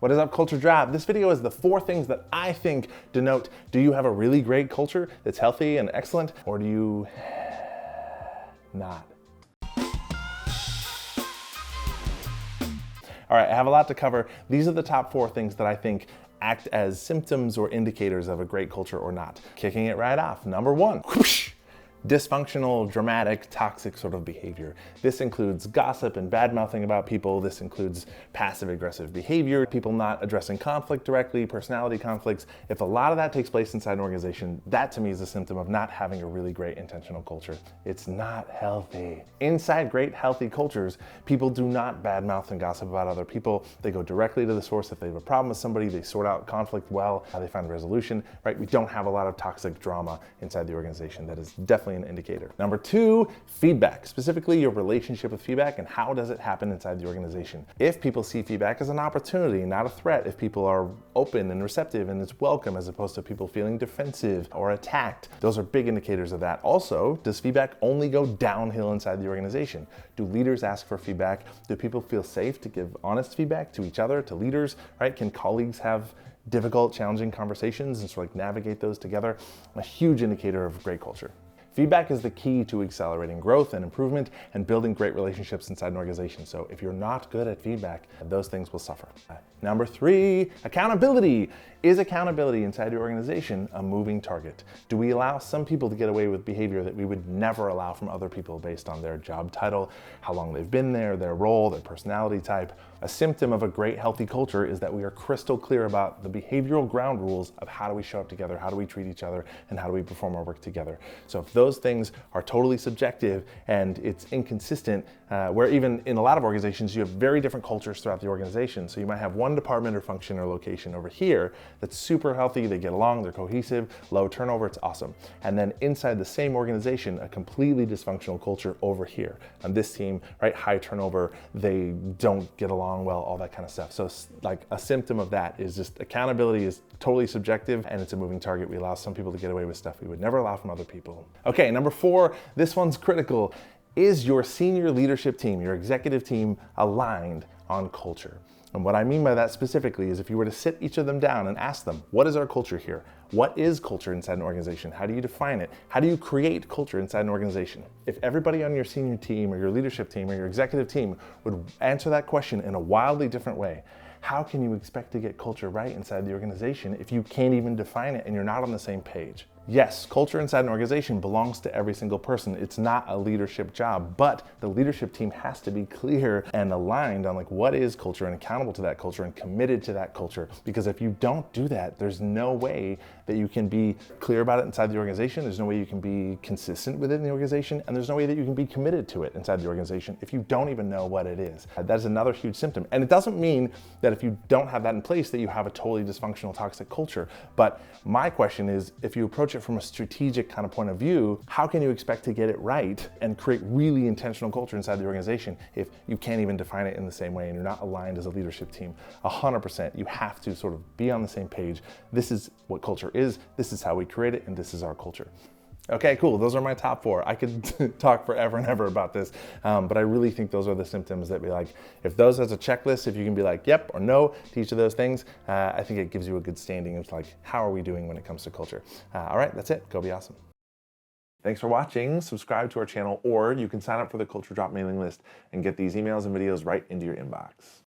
What is up, Culture Drop? This video is the 4 things that I think denote, do you have a really great culture that's healthy and excellent, or do you not? All right, I have a lot to cover. These are the top 4 things that I think act as symptoms or indicators of a great culture or not. Kicking it right off, number 1. Whoosh! Dysfunctional, dramatic, toxic sort of behavior. This includes gossip and bad-mouthing about people. This includes passive-aggressive behavior, people not addressing conflict directly, personality conflicts. If a lot of that takes place inside an organization, that to me is a symptom of not having a really great intentional culture. It's not healthy. Inside great, healthy cultures, people do not bad-mouth and gossip about other people. They go directly to the source. If they have a problem with somebody, they sort out conflict well, they find a resolution, right? We don't have a lot of toxic drama inside the organization. That is definitely an indicator. Number 2, feedback, specifically your relationship with feedback and how does it happen inside the organization. If people see feedback as an opportunity, not a threat, if people are open and receptive and it's welcome as opposed to people feeling defensive or attacked, those are big indicators of that. Also, does feedback only go downhill inside the organization? Do leaders ask for feedback? Do people feel safe to give honest feedback to each other, to leaders, right? Can colleagues have difficult, challenging conversations and sort of navigate those together? A huge indicator of great culture. Feedback is the key to accelerating growth and improvement and building great relationships inside an organization. So if you're not good at feedback, those things will suffer. Number 3, accountability. Is accountability inside your organization a moving target? Do we allow some people to get away with behavior that we would never allow from other people based on their job title, how long they've been there, their role, their personality type? A symptom of a great healthy culture is that we are crystal clear about the behavioral ground rules of how do we show up together, how do we treat each other, and how do we perform our work together. So if those things are totally subjective and it's inconsistent, where even in a lot of organizations you have very different cultures throughout the organization. So you might have one department or function or location over here that's super healthy, they get along, they're cohesive, low turnover, it's awesome. And then inside the same organization, a completely dysfunctional culture over here. On this team, right, high turnover, they don't get along well, all that kind of stuff. So like a symptom of that is just accountability is totally subjective and it's a moving target. We allow some people to get away with stuff we would never allow from other people. Okay, number 4, this one's critical. Is your senior leadership team, your executive team, aligned on culture? And what I mean by that specifically is if you were to sit each of them down and ask them, what is our culture here? What is culture inside an organization? How do you define it? How do you create culture inside an organization? If everybody on your senior team or your leadership team or your executive team would answer that question in a wildly different way, how can you expect to get culture right inside the organization if you can't even define it and you're not on the same page? Yes, culture inside an organization belongs to every single person. It's not a leadership job, but the leadership team has to be clear and aligned on like what is culture and accountable to that culture and committed to that culture. Because if you don't do that, there's no way that you can be clear about it inside the organization. There's no way you can be consistent with it in the organization, and there's no way that you can be committed to it inside the organization if you don't even know what it is. That is another huge symptom. And it doesn't mean that if you don't have that in place that you have a totally dysfunctional, toxic culture. But my question is, if you approach it from a strategic kind of point of view, how can you expect to get it right and create really intentional culture inside the organization if you can't even define it in the same way and you're not aligned as a leadership team? 100%, you have to sort of be on the same page. This is what culture is, this is how we create it, and this is our culture. Okay, cool. Those are my top 4. I could talk forever and ever about this, but I really think those are the symptoms that be like, if those as a checklist, if you can be like, yep or no to each of those things, I think it gives you a good standing of like, how are we doing when it comes to culture? All right, that's it. Go be awesome. Thanks for watching. Subscribe to our channel, or you can sign up for the Culture Drop mailing list and get these emails and videos right into your inbox.